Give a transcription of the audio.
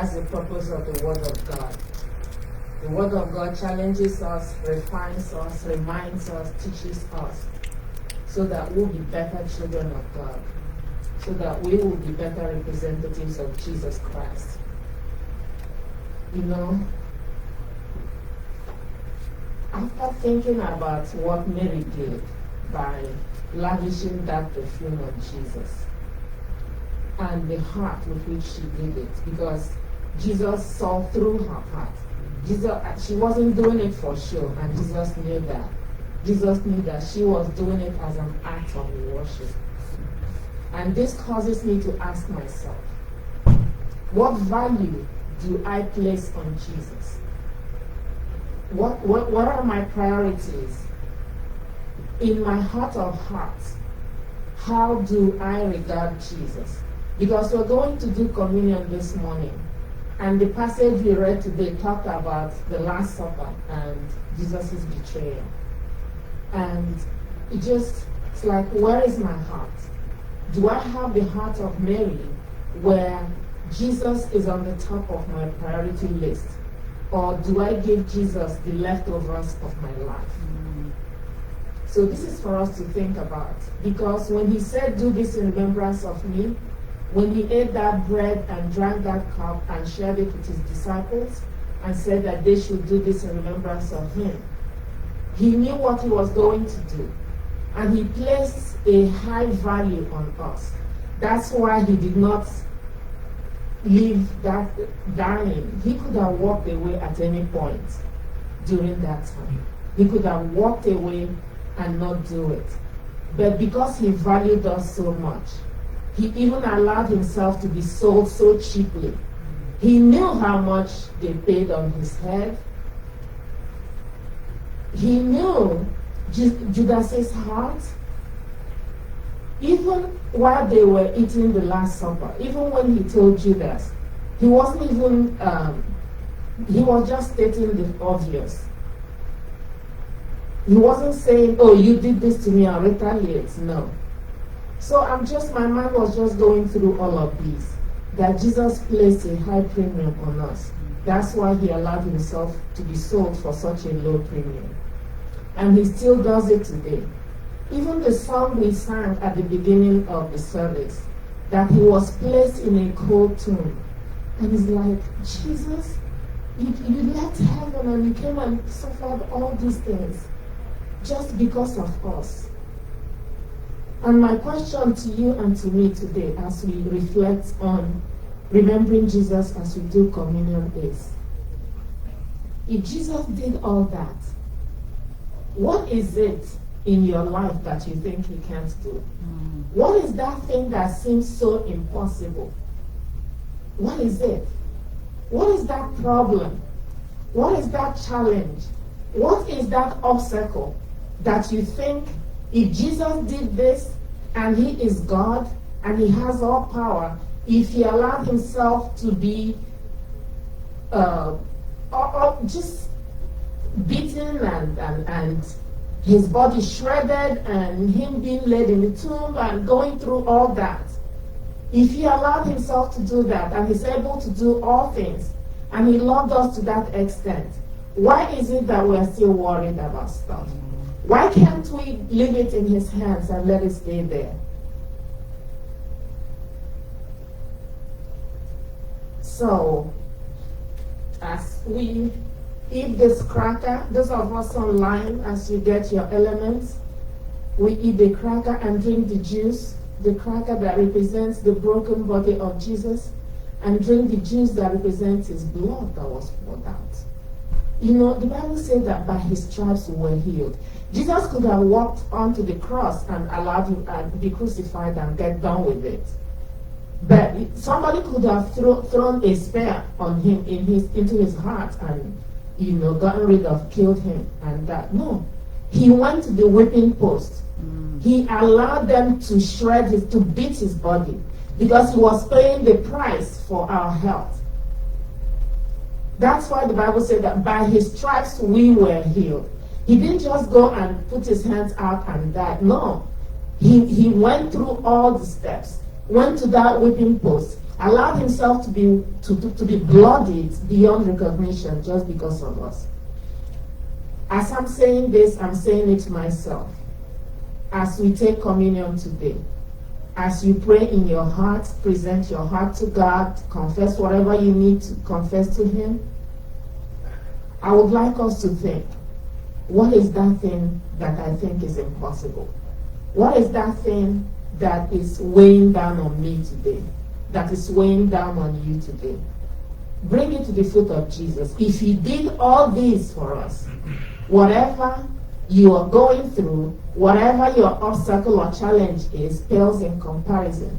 That's the purpose of the Word of God. The Word of God challenges us, refines us, reminds us, teaches us, so that we'll be better children of God, so that we will be better representatives of Jesus Christ. You know, after thinking about what Mary did by lavishing that perfume on Jesus, and the heart with which she did it, because Jesus saw through her heart. She wasn't doing it for show, and Jesus knew that. Jesus knew that she was doing it as an act of worship. And this causes me to ask myself, what value do I place on Jesus? What are my priorities? In my heart of hearts, how do I regard Jesus? Because we're going to do communion this morning, and the passage we read today talked about the Last Supper and Jesus' betrayal. And it's like, where is my heart? Do I have the heart of Mary, where Jesus is on the top of my priority list? Or do I give Jesus the leftovers of my life? So this is for us to think about. Because when he said, do this in remembrance of me, when he ate that bread and drank that cup and shared it with his disciples and said that they should do this in remembrance of him, he knew what he was going to do. And he placed a high value on us. That's why he did not leave that dying. He could have walked away at any point during that time. He could have walked away and not do it. But because he valued us so much, he even allowed himself to be sold so cheaply. He knew how much they paid on his head. He knew Judas's heart. Even while they were eating the Last Supper, even when he told Judas, he wasn't even, he was just stating the obvious. He wasn't saying, oh, you did this to me, I'll retaliate. No. So my mind was just going through all of these, that Jesus placed a high premium on us. That's why he allowed himself to be sold for such a low premium. And he still does it today. Even the song we sang at the beginning of the service, that he was placed in a cold tomb. And it's like, Jesus, you left heaven and you came and suffered all these things just because of us. And my question to you and to me today, as we reflect on remembering Jesus as we do communion, is, if Jesus did all that, what is it in your life that you think he can't do? What is that thing that seems so impossible? What is it? What is that problem? What is that challenge? What is that obstacle that you think, if Jesus did this and he is God and he has all power, if he allowed himself to be just beaten and his body shredded and him being laid in the tomb and going through all that, if he allowed himself to do that and he's able to do all things and he loved us to that extent, why is it that we're still worried about stuff? Why can't we leave it in his hands and let it stay there? So, as we eat this cracker, those of us online, as you get your elements, we eat the cracker and drink the juice, the cracker that represents the broken body of Jesus, and drink the juice that represents his blood that was poured out. You know, the Bible says that by his stripes we were healed. Jesus could have walked onto the cross and allowed him to be crucified and get done with it. But somebody could have thrown a spear on him into his heart and, gotten rid of, killed him and that. No. He went to the whipping post. He allowed them to to beat his body, because he was paying the price for our health. That's why the Bible said that by his stripes we were healed. He didn't just go and put his hands out and die. No. He went through all the steps, went to that whipping post, allowed himself to be bloodied beyond recognition just because of us. As I'm saying this, I'm saying it to myself. As we take communion today, as you pray in your heart, present your heart to God, confess whatever you need to confess to him, I would like us to think, what is that thing that I think is impossible? What is that thing that is weighing down on me today? That is weighing down on you today? Bring it to the foot of Jesus. If he did all this for us, whatever you are going through, whatever your obstacle or challenge is, pales in comparison